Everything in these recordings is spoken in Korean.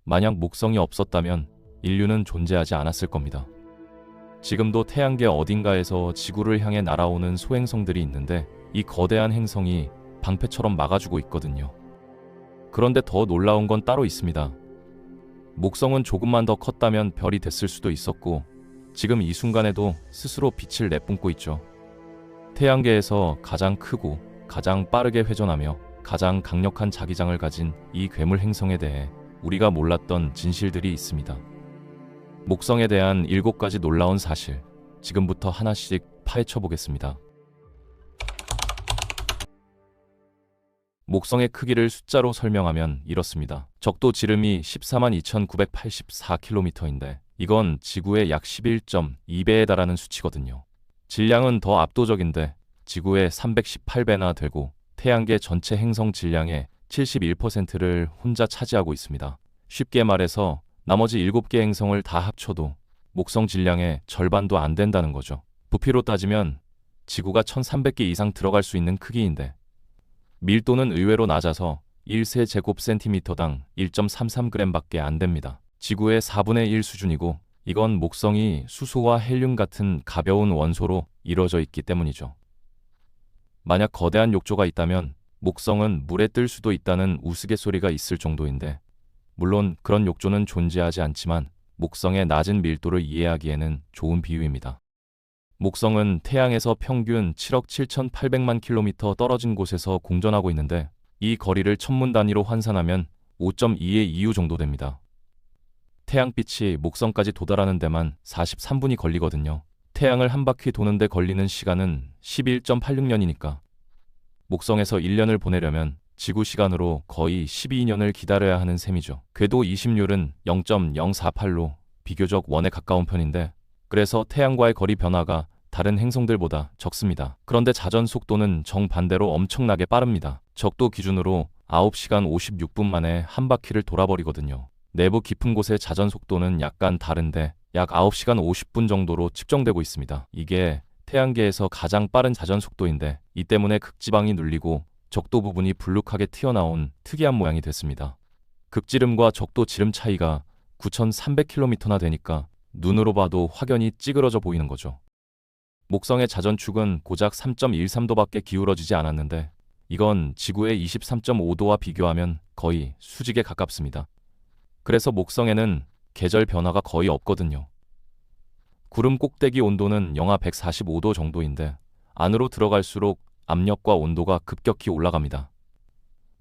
만약 목성이 없었다면 인류는 존재하지 않았을 겁니다. 지금도 태양계 어딘가에서 지구를 향해 날아오는 소행성들이 있는데 이 거대한 행성이 방패처럼 막아주고 있거든요. 그런데 더 놀라운 건 따로 있습니다. 목성은 조금만 더 컸다면 별이 됐을 수도 있었고 지금 이 순간에도 스스로 빛을 내뿜고 있죠. 태양계에서 가장 크고 가장 빠르게 회전하며 가장 강력한 자기장을 가진 이 괴물 행성에 대해 우리가 몰랐던 진실들이 있습니다. 목성에 대한 7가지 놀라운 사실, 지금부터 하나씩 파헤쳐 보겠습니다. 목성의 크기를 숫자로 설명하면 이렇습니다. 적도 지름이 142,984km인데 이건 지구의 약 11.2배에 달하는 수치거든요. 질량은 더 압도적인데 지구의 318배나 되고 태양계 전체 행성 질량의 71%를 혼자 차지하고 있습니다. 쉽게 말해서 나머지 7개 행성을 다 합쳐도 목성 질량의 절반도 안 된다는 거죠. 부피로 따지면 지구가 1300개 이상 들어갈 수 있는 크기인데 밀도는 의외로 낮아서 1세제곱센티미터당 1.33g밖에 안 됩니다. 지구의 4분의 1 수준이고 이건 목성이 수소와 헬륨 같은 가벼운 원소로 이루어져 있기 때문이죠. 만약 거대한 욕조가 있다면 목성은 물에 뜰 수도 있다는 우스갯소리가 있을 정도인데 물론 그런 욕조는 존재하지 않지만 목성의 낮은 밀도를 이해하기에는 좋은 비유입니다. 목성은 태양에서 평균 7억 7,800만 킬로미터 떨어진 곳에서 공전하고 있는데 이 거리를 천문 단위로 환산하면 5.2의 2우 정도 됩니다. 태양빛이 목성까지 도달하는 데만 43분이 걸리거든요. 태양을 한 바퀴 도는데 걸리는 시간은 11.86년이니까 목성에서 1년을 보내려면 지구 시간으로 거의 12년을 기다려야 하는 셈이죠. 궤도 이심률은 0.048로 비교적 1에 가까운 편인데 그래서 태양과의 거리 변화가 다른 행성들보다 적습니다. 그런데 자전 속도는 정반대로 엄청나게 빠릅니다. 적도 기준으로 9시간 56분 만에 한 바퀴를 돌아버리거든요. 내부 깊은 곳의 자전 속도는 약간 다른데 약 9시간 50분 정도로 측정되고 있습니다. 이게 태양계에서 가장 빠른 자전 속도인데 이 때문에 극지방이 눌리고 적도 부분이 불룩하게 튀어나온 특이한 모양이 됐습니다. 극지름과 적도 지름 차이가 9,300km나 되니까 눈으로 봐도 확연히 찌그러져 보이는 거죠. 목성의 자전축은 고작 3.13도밖에 기울어지지 않았는데 이건 지구의 23.5도와 비교하면 거의 수직에 가깝습니다. 그래서 목성에는 계절 변화가 거의 없거든요. 구름 꼭대기 온도는 영하 145도 정도인데 안으로 들어갈수록 압력과 온도가 급격히 올라갑니다.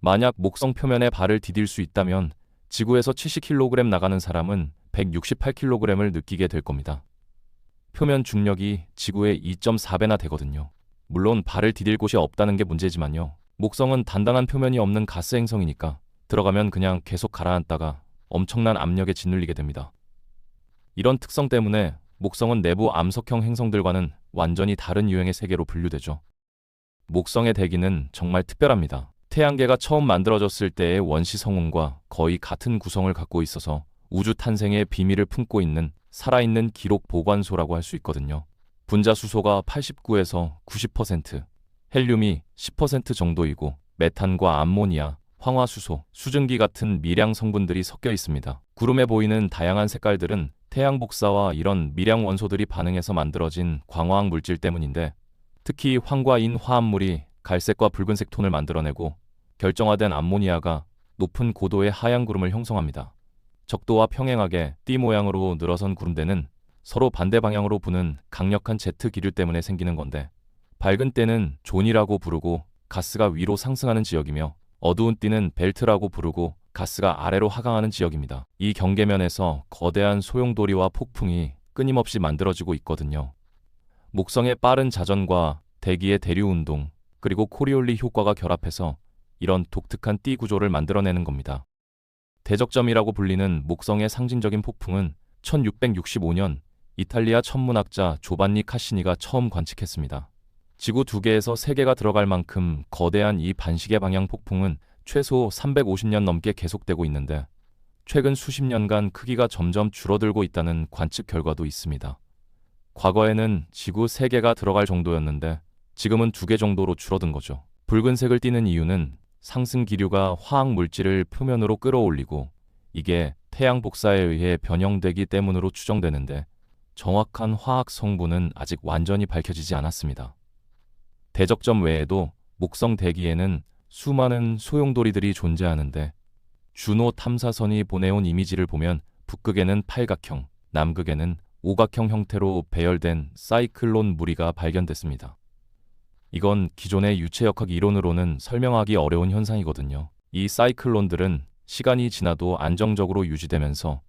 만약 목성 표면에 발을 디딜 수 있다면 지구에서 70kg 나가는 사람은 168kg을 느끼게 될 겁니다. 표면 중력이 지구의 2.4배나 되거든요. 물론 발을 디딜 곳이 없다는 게 문제지만요. 목성은 단단한 표면이 없는 가스 행성이니까 들어가면 그냥 계속 가라앉다가 엄청난 압력에 짓눌리게 됩니다. 이런 특성 때문에 목성은 내부 암석형 행성들과는 완전히 다른 유형의 세계로 분류되죠. 목성의 대기는 정말 특별합니다. 태양계가 처음 만들어졌을 때의 원시 성운과 거의 같은 구성을 갖고 있어서 우주 탄생의 비밀을 품고 있는 살아있는 기록 보관소라고 할 수 있거든요. 분자 수소가 89에서 90%, 헬륨이 10% 정도이고 메탄과 암모니아, 황화수소, 수증기 같은 미량 성분들이 섞여 있습니다. 구름에 보이는 다양한 색깔들은 태양 복사와 이런 미량 원소들이 반응해서 만들어진 광화학 물질 때문인데 특히 황과인 화합물이 갈색과 붉은색 톤을 만들어내고 결정화된 암모니아가 높은 고도의 하얀 구름을 형성합니다. 적도와 평행하게 띠 모양으로 늘어선 구름대는 서로 반대 방향으로 부는 강력한 제트 기류 때문에 생기는 건데 밝은 때는 존이라고 부르고 가스가 위로 상승하는 지역이며 어두운 띠는 벨트라고 부르고 가스가 아래로 하강하는 지역입니다. 이 경계면에서 거대한 소용돌이와 폭풍이 끊임없이 만들어지고 있거든요. 목성의 빠른 자전과 대기의 대류운동 그리고 코리올리 효과가 결합해서 이런 독특한 띠 구조를 만들어내는 겁니다. 대적점이라고 불리는 목성의 상징적인 폭풍은 1665년 이탈리아 천문학자 조반니 카시니가 처음 관측했습니다. 지구 2개에서 3개가 들어갈 만큼 거대한 이 반시계 방향 폭풍은 최소 350년 넘게 계속되고 있는데 최근 수십 년간 크기가 점점 줄어들고 있다는 관측 결과도 있습니다. 과거에는 지구 3개가 들어갈 정도였는데 지금은 2개 정도로 줄어든 거죠. 붉은색을 띠는 이유는 상승 기류가 화학 물질을 표면으로 끌어올리고 이게 태양 복사에 의해 변형되기 때문으로 추정되는데 정확한 화학 성분은 아직 완전히 밝혀지지 않았습니다. 대적점 외에도 목성 대기에는 수많은 소용돌이들이 존재하는데 주노 탐사선이 보내온 이미지를 보면 북극에는 팔각형, 남극에는 오각형 형태로 배열된 사이클론 무리가 발견됐습니다. 이건 기존의 유체역학 이론으로는 설명하기 어려운 현상이거든요. 이 사이클론들은 시간이 지나도 안정적으로 유지되면서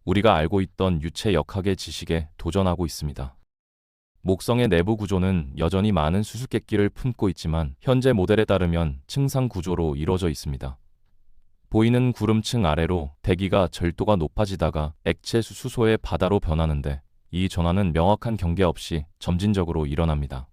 우리가 알고 있던 유체역학의 지식에 도전하고 있습니다. 목성의 내부 구조는 여전히 많은 수수께끼를 품고 있지만 현재 모델에 따르면 층상 구조로 이루어져 있습니다. 보이는 구름층 아래로 대기가 절도가 높아지다가 액체 수소의 바다로 변하는데 이 전환은 명확한 경계 없이 점진적으로 일어납니다.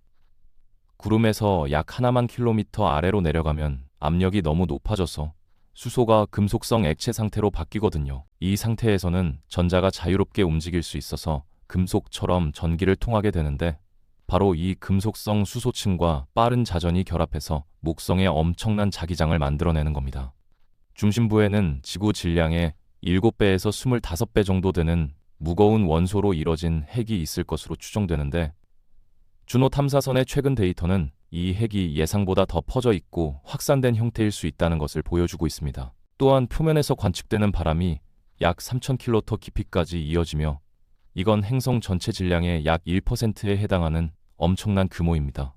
구름에서 약 하나만 킬로미터 아래로 내려가면 압력이 너무 높아져서 수소가 금속성 액체 상태로 바뀌거든요. 이 상태에서는 전자가 자유롭게 움직일 수 있어서 금속처럼 전기를 통하게 되는데 바로 이 금속성 수소층과 빠른 자전이 결합해서 목성의 엄청난 자기장을 만들어내는 겁니다. 중심부에는 지구 질량의 7배에서 25배 정도 되는 무거운 원소로 이뤄진 핵이 있을 것으로 추정되는데 주노 탐사선의 최근 데이터는 이 핵이 예상보다 더 퍼져 있고 확산된 형태일 수 있다는 것을 보여주고 있습니다. 또한 표면에서 관측되는 바람이 약 3,000킬로미터 깊이까지 이어지며 이건 행성 전체 질량의 약 1%에 해당하는 엄청난 규모입니다.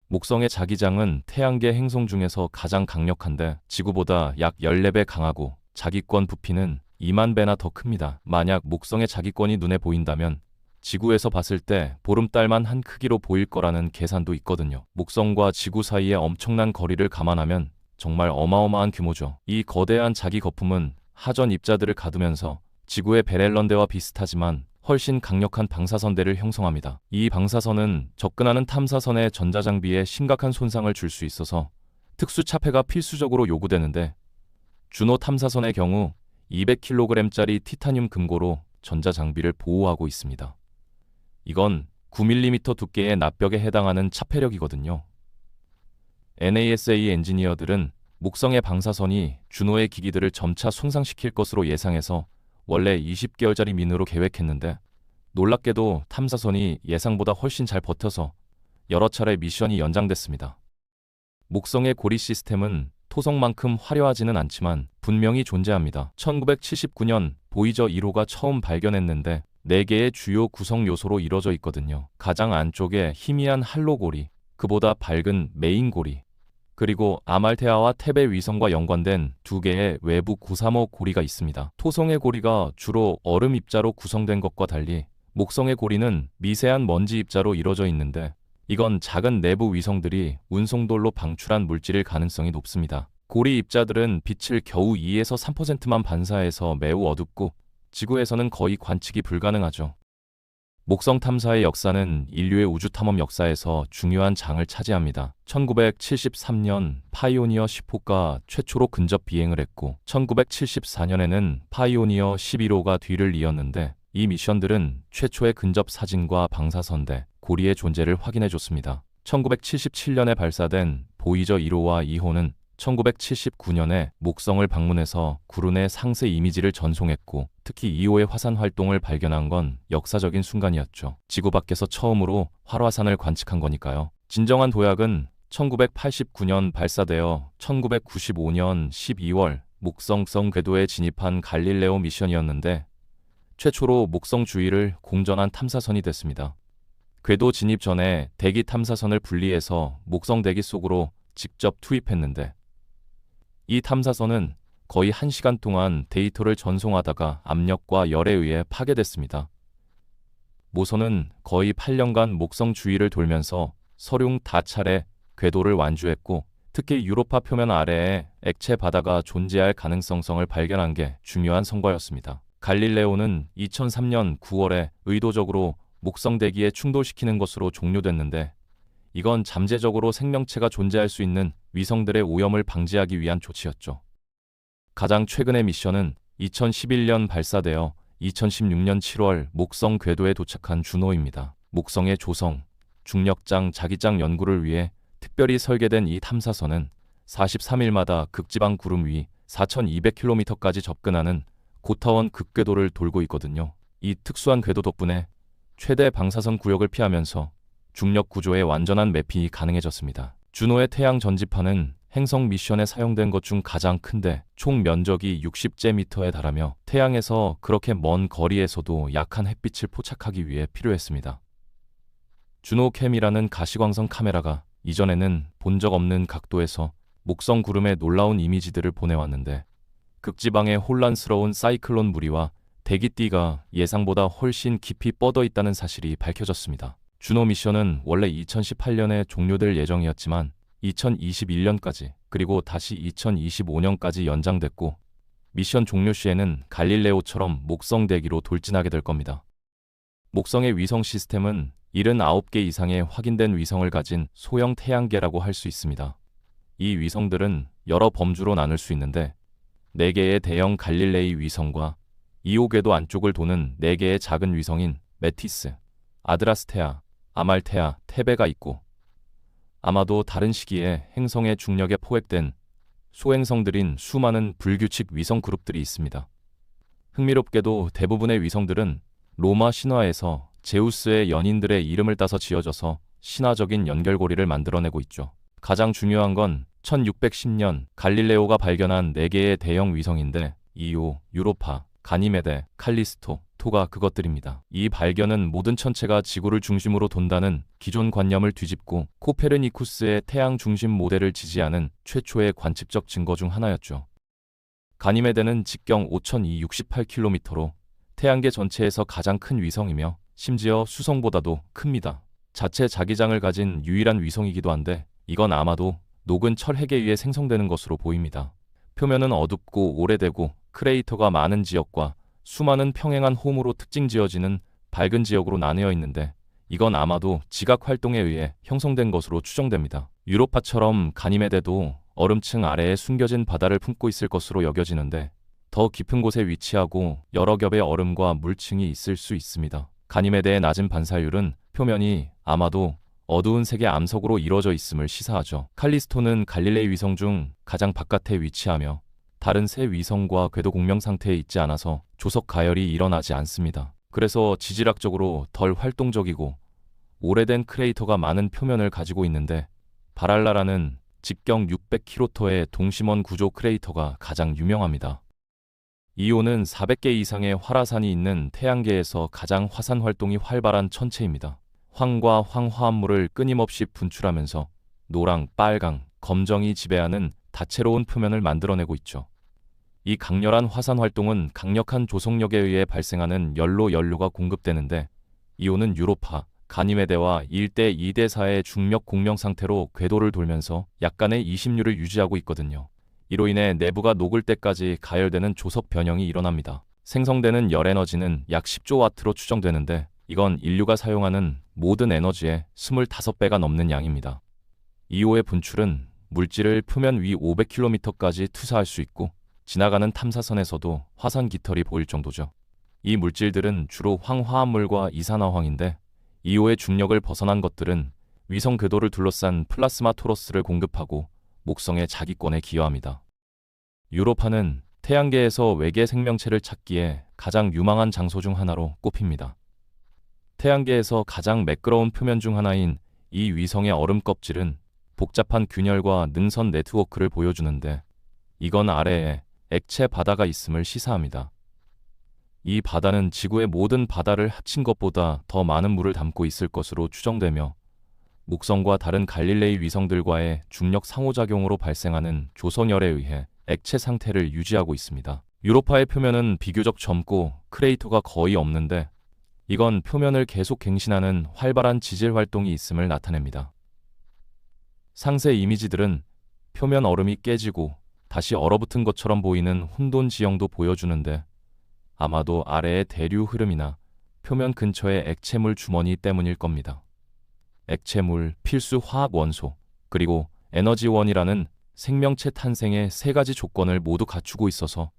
목성의 자기장은 태양계 행성 중에서 가장 강력한데 지구보다 약 14배 강하고 자기권 부피는 2만 배나 더 큽니다. 만약 목성의 자기권이 눈에 보인다면 지구에서 봤을 때 보름달만 한 크기로 보일 거라는 계산도 있거든요. 목성과 지구 사이의 엄청난 거리를 감안하면 정말 어마어마한 규모죠. 이 거대한 자기 거품은 하전 입자들을 가두면서 지구의 베렐런대와 비슷하지만 훨씬 강력한 방사선대를 형성합니다. 이 방사선은 접근하는 탐사선의 전자장비에 심각한 손상을 줄 수 있어서 특수 차폐가 필수적으로 요구되는데 주노 탐사선의 경우 200kg짜리 티타늄 금고로 전자장비를 보호하고 있습니다. 이건 9mm 두께의 납벽에 해당하는 차폐력이거든요. NASA 엔지니어들은 목성의 방사선이 주노의 기기들을 점차 손상시킬 것으로 예상해서 원래 20개월짜리 민으로 계획했는데 놀랍게도 탐사선이 예상보다 훨씬 잘 버텨서 여러 차례 미션이 연장됐습니다. 목성의 고리 시스템은 토성만큼 화려하지는 않지만 분명히 존재합니다. 1979년 보이저 1호가 처음 발견했는데 4개의 주요 구성 요소로 이루어져 있거든요. 가장 안쪽에 희미한 할로 고리, 그보다 밝은 메인 고리, 그리고 아말테아와 테베 위성과 연관된 2개의 외부 935 고리가 있습니다. 토성의 고리가 주로 얼음 입자로 구성된 것과 달리 목성의 고리는 미세한 먼지 입자로 이루어져 있는데 이건 작은 내부 위성들이 운송돌로 방출한 물질일 가능성이 높습니다. 고리 입자들은 빛을 겨우 2에서 3%만 반사해서 매우 어둡고 지구에서는 거의 관측이 불가능하죠. 목성 탐사의 역사는 인류의 우주 탐험 역사에서 중요한 장을 차지합니다. 1973년 파이오니어 10호가 최초로 근접 비행을 했고 1974년에는 파이오니어 11호가 뒤를 이었는데 이 미션들은 최초의 근접 사진과 방사선대, 고리의 존재를 확인해줬습니다. 1977년에 발사된 보이저 1호와 2호는 1979년에 목성을 방문해서 구름의 상세 이미지를 전송했고 특히 2호의 화산 활동을 발견한 건 역사적인 순간이었죠. 지구 밖에서 처음으로 활화산을 관측한 거니까요. 진정한 도약은 1989년 발사되어 1995년 12월 목성성 궤도에 진입한 갈릴레오 미션이었는데 최초로 목성 주위를 공전한 탐사선이 됐습니다. 궤도 진입 전에 대기 탐사선을 분리해서 목성 대기 속으로 직접 투입했는데 이 탐사선은 거의 1시간 동안 데이터를 전송하다가 압력과 열에 의해 파괴됐습니다. 모선은 거의 8년간 목성 주위를 돌면서 서륙 다차례 궤도를 완주했고 특히 유로파 표면 아래에 액체 바다가 존재할 가능성을 발견한 게 중요한 성과였습니다. 갈릴레오는 2003년 9월에 의도적으로 목성 대기에 충돌시키는 것으로 종료됐는데 이건 잠재적으로 생명체가 존재할 수 있는 위성들의 오염을 방지하기 위한 조치였죠. 가장 최근의 미션은 2011년 발사되어 2016년 7월 목성 궤도에 도착한 주노입니다. 목성의 조성, 중력장, 자기장 연구를 위해 특별히 설계된 이 탐사선은 43일마다 극지방 구름 위 4,200km까지 접근하는 고타원 극궤도를 돌고 있거든요. 이 특수한 궤도 덕분에 최대 방사선 구역을 피하면서 중력 구조의 완전한 매핑이 가능해졌습니다. 준호의 태양 전지판은 행성 미션에 사용된 것 중 가장 큰데 총 면적이 60제미터에 달하며 태양에서 그렇게 먼 거리에서도 약한 햇빛을 포착하기 위해 필요했습니다. 준호캠이라는 가시광선 카메라가 이전에는 본 적 없는 각도에서 목성 구름의 놀라운 이미지들을 보내왔는데 극지방의 혼란스러운 사이클론 무리와 대기띠가 예상보다 훨씬 깊이 뻗어 있다는 사실이 밝혀졌습니다. 준호 미션은 원래 2018년에 종료될 예정이었지만 2021년까지 그리고 다시 2025년까지 연장됐고 미션 종료 시에는 갈릴레오처럼 목성 대기로 돌진하게 될 겁니다. 목성의 위성 시스템은 79개 이상의 확인된 위성을 가진 소형 태양계라고 할 수 있습니다. 이 위성들은 여러 범주로 나눌 수 있는데 4개의 대형 갈릴레이 위성과 2호 궤도 안쪽을 도는 4개의 작은 위성인 메티스, 아드라스테아, 아말테아, 테베가 있고 아마도 다른 시기에 행성의 중력에 포획된 소행성들인 수많은 불규칙 위성 그룹들이 있습니다. 흥미롭게도 대부분의 위성들은 로마 신화에서 제우스의 연인들의 이름을 따서 지어져서 신화적인 연결고리를 만들어내고 있죠. 가장 중요한 건 1610년 갈릴레오가 발견한 4개의 대형 위성인데 이오, 유로파, 가니메데, 칼리스토, 토가 그것들입니다. 이 발견은 모든 천체가 지구를 중심으로 돈다는 기존 관념을 뒤집고 코페르니쿠스의 태양 중심 모델을 지지하는 최초의 관측적 증거 중 하나였죠. 가니메데는 직경 5268km로 태양계 전체에서 가장 큰 위성이며 심지어 수성보다도 큽니다. 자체 자기장을 가진 유일한 위성이기도 한데 이건 아마도 녹은 철핵에 의해 생성되는 것으로 보입니다. 표면은 어둡고 오래되고 크레이터가 많은 지역과 수많은 평행한 홈으로 특징 지어지는 밝은 지역으로 나뉘어 있는데 이건 아마도 지각 활동에 의해 형성된 것으로 추정됩니다. 유로파처럼 가니메데도 얼음층 아래에 숨겨진 바다를 품고 있을 것으로 여겨지는데 더 깊은 곳에 위치하고 여러 겹의 얼음과 물층이 있을 수 있습니다. 가니메데의 낮은 반사율은 표면이 아마도 어두운 색의 암석으로 이루어져 있음을 시사하죠. 칼리스토는 갈릴레이 위성 중 가장 바깥에 위치하며 다른 새 위성과 궤도 공명 상태에 있지 않아서 조석 가열이 일어나지 않습니다. 그래서 지질학적으로 덜 활동적이고 오래된 크레이터가 많은 표면을 가지고 있는데 바랄라라는 직경 600km의 동심원 구조 크레이터가 가장 유명합니다. 이오는 400개 이상의 활화산이 있는 태양계에서 가장 화산 활동이 활발한 천체입니다. 황과 황화합물을 끊임없이 분출하면서 노랑, 빨강, 검정이 지배하는 다채로운 표면을 만들어내고 있죠. 이 강렬한 화산 활동은 강력한 조속력에 의해 발생하는 열로 연료가 공급되는데 이오는 유로파, 가니메데와 1대 2대 4의 중력 공명 상태로 궤도를 돌면서 약간의 이심률을 유지하고 있거든요. 이로 인해 내부가 녹을 때까지 가열되는 조석 변형이 일어납니다. 생성되는 열 에너지는 약 10조 와트로 추정되는데 이건 인류가 사용하는 모든 에너지의 25배가 넘는 양입니다. 이오의 분출은 물질을 표면 위 500km까지 투사할 수 있고 지나가는 탐사선에서도 화산 깃털이 보일 정도죠. 이 물질들은 주로 황화합물과 이산화황인데 이오의 중력을 벗어난 것들은 위성 궤도를 둘러싼 플라스마 토러스를 공급하고 목성의 자기권에 기여합니다. 유로파는 태양계에서 외계 생명체를 찾기에 가장 유망한 장소 중 하나로 꼽힙니다. 태양계에서 가장 매끄러운 표면 중 하나인 이 위성의 얼음 껍질은 복잡한 균열과 능선 네트워크를 보여주는데 이건 아래에 액체 바다가 있음을 시사합니다. 이 바다는 지구의 모든 바다를 합친 것보다 더 많은 물을 담고 있을 것으로 추정되며 목성과 다른 갈릴레이 위성들과의 중력 상호작용으로 발생하는 조선열에 의해 액체 상태를 유지하고 있습니다. 유로파의 표면은 비교적 젊고 크레이터가 거의 없는데 이건 표면을 계속 갱신하는 활발한 지질 활동이 있음을 나타냅니다. 상세 이미지들은 표면 얼음이 깨지고 다시 얼어붙은 것처럼 보이는 혼돈 지형도 보여주는데 아마도 아래의 대류 흐름이나 표면 근처의 액체물 주머니 때문일 겁니다. 액체물, 필수 화학 원소, 그리고 에너지원이라는 생명체 탄생의 3가지 조건을 모두 갖추고 있어서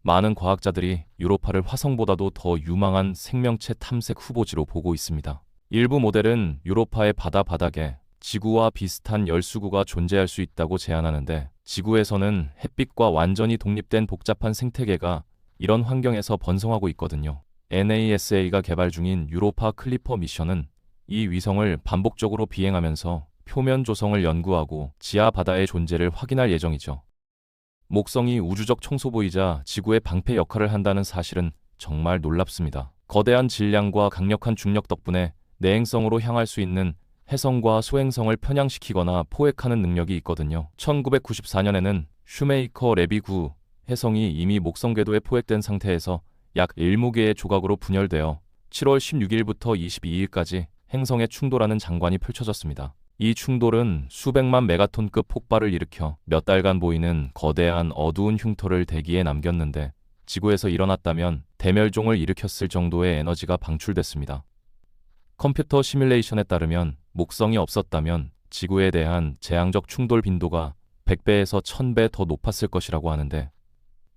많은 과학자들이 유로파를 화성보다도 더 유망한 생명체 탐색 후보지로 보고 있습니다. 일부 모델은 유로파의 바다 바닥에 지구와 비슷한 열수구가 존재할 수 있다고 제안하는데 지구에서는 햇빛과 완전히 독립된 복잡한 생태계가 이런 환경에서 번성하고 있거든요. NASA가 개발 중인 유로파 클리퍼 미션은 이 위성을 반복적으로 비행하면서 표면 조성을 연구하고 지하 바다의 존재를 확인할 예정이죠. 목성이 우주적 청소부이자 지구의 방패 역할을 한다는 사실은 정말 놀랍습니다. 거대한 질량과 강력한 중력 덕분에 내행성으로 향할 수 있는 혜성과 소행성을 편향시키거나 포획하는 능력이 있거든요. 1994년에는 슈메이커 레비 9 혜성이 이미 목성 궤도에 포획된 상태에서 약 1무게의 조각으로 분열되어 7월 16일부터 22일까지 행성에 충돌하는 장관이 펼쳐졌습니다. 이 충돌은 수백만 메가톤급 폭발을 일으켜 몇 달간 보이는 거대한 어두운 흉터를 대기에 남겼는데 지구에서 일어났다면 대멸종을 일으켰을 정도의 에너지가 방출됐습니다. 컴퓨터 시뮬레이션에 따르면 목성이 없었다면 지구에 대한 재앙적 충돌 빈도가 100배에서 1000배 더 높았을 것이라고 하는데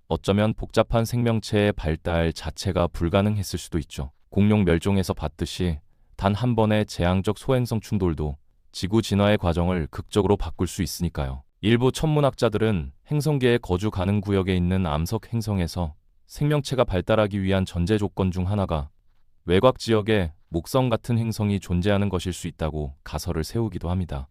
어쩌면 복잡한 생명체의 발달 자체가 불가능했을 수도 있죠. 공룡 멸종에서 봤듯이 단 한 번의 재앙적 소행성 충돌도 지구 진화의 과정을 극적으로 바꿀 수 있으니까요. 일부 천문학자들은 행성계의 거주 가능 구역에 있는 암석 행성에서 생명체가 발달하기 위한 전제 조건 중 하나가 외곽 지역에 목성 같은 행성이 존재하는 것일 수 있다고 가설을 세우기도 합니다.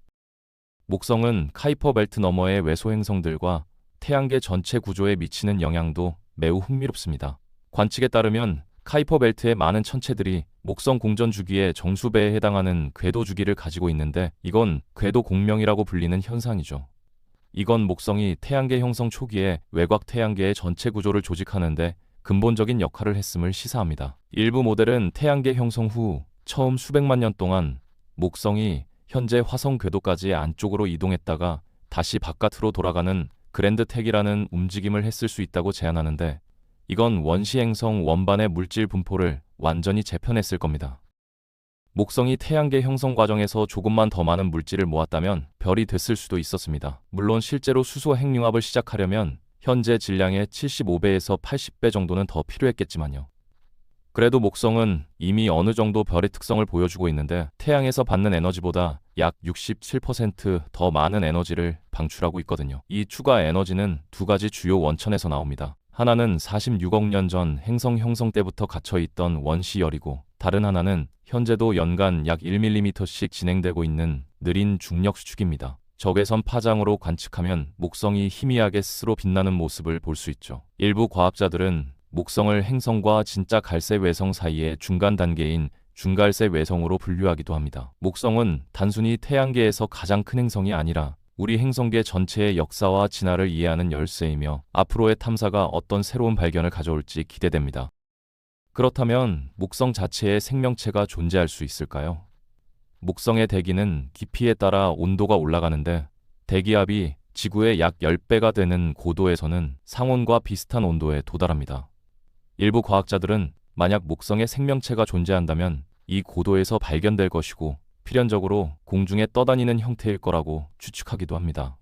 목성은 카이퍼 벨트 너머의 외소 행성들과 태양계 전체 구조에 미치는 영향도 매우 흥미롭습니다. 관측에 따르면 카이퍼 벨트의 많은 천체들이 목성 공전 주기의 정수배에 해당하는 궤도 주기를 가지고 있는데 이건 궤도 공명이라고 불리는 현상이죠. 이건 목성이 태양계 형성 초기에 외곽 태양계의 전체 구조를 조직하는데 근본적인 역할을 했음을 시사합니다. 일부 모델은 태양계 형성 후 처음 수백만 년 동안 목성이 현재 화성 궤도까지 안쪽으로 이동했다가 다시 바깥으로 돌아가는 그랜드택이라는 움직임을 했을 수 있다고 제안하는데 이건 원시 행성 원반의 물질 분포를 완전히 재편했을 겁니다. 목성이 태양계 형성 과정에서 조금만 더 많은 물질을 모았다면 별이 됐을 수도 있었습니다. 물론 실제로 수소 핵융합을 시작하려면 현재 질량의 75배에서 80배 정도는 더 필요했겠지만요. 그래도 목성은 이미 어느 정도 별의 특성을 보여주고 있는데 태양에서 받는 에너지보다 약 67% 더 많은 에너지를 방출하고 있거든요. 이 추가 에너지는 두 가지 주요 원천에서 나옵니다. 하나는 46억 년 전 행성 형성 때부터 갇혀있던 원시열이고 다른 하나는 현재도 연간 약 1mm씩 진행되고 있는 느린 중력 수축입니다. 적외선 파장으로 관측하면 목성이 희미하게 스스로 빛나는 모습을 볼 수 있죠. 일부 과학자들은 목성을 행성과 진짜 갈색 외성 사이의 중간 단계인 중갈색 외성으로 분류하기도 합니다. 목성은 단순히 태양계에서 가장 큰 행성이 아니라 우리 행성계 전체의 역사와 진화를 이해하는 열쇠이며 앞으로의 탐사가 어떤 새로운 발견을 가져올지 기대됩니다. 그렇다면 목성 자체에 생명체가 존재할 수 있을까요? 목성의 대기는 깊이에 따라 온도가 올라가는데 대기압이 지구의 약 10배가 되는 고도에서는 상온과 비슷한 온도에 도달합니다. 일부 과학자들은 만약 목성에 생명체가 존재한다면 이 고도에서 발견될 것이고 필연적으로 공중에 떠다니는 형태일 거라고 추측하기도 합니다.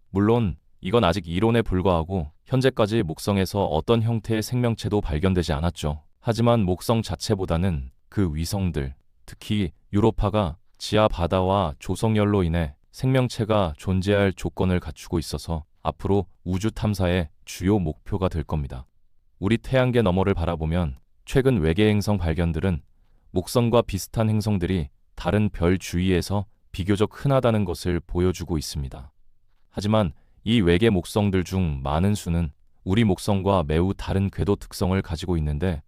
물론 이건 아직 이론에 불과하고 현재까지 목성에서 어떤 형태의 생명체도 발견되지 않았죠. 하지만 목성 자체보다는 그 위성들, 특히 유로파가 지하 바다와 조성열로 인해 생명체가 존재할 조건을 갖추고 있어서 앞으로 우주 탐사의 주요 목표가 될 겁니다. 우리 태양계 너머를 바라보면 최근 외계 행성 발견들은 목성과 비슷한 행성들이 다른 별 주위에서 비교적 흔하다는 것을 보여주고 있습니다. 하지만 이 외계 목성들 중 많은 수는 우리 목성과 매우 다른 궤도 특성을 가지고 있는데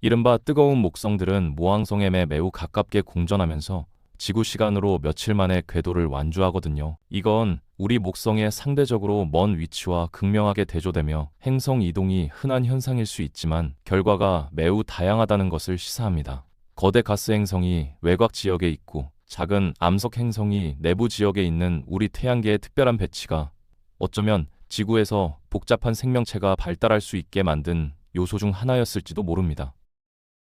이른바 뜨거운 목성들은 모항성 M에 매우 가깝게 공전하면서 지구 시간으로 며칠 만에 궤도를 완주하거든요. 이건 우리 목성의 상대적으로 먼 위치와 극명하게 대조되며 행성 이동이 흔한 현상일 수 있지만 결과가 매우 다양하다는 것을 시사합니다. 거대 가스 행성이 외곽 지역에 있고 작은 암석 행성이 내부 지역에 있는 우리 태양계의 특별한 배치가 어쩌면 지구에서 복잡한 생명체가 발달할 수 있게 만든 요소 중 하나였을지도 모릅니다.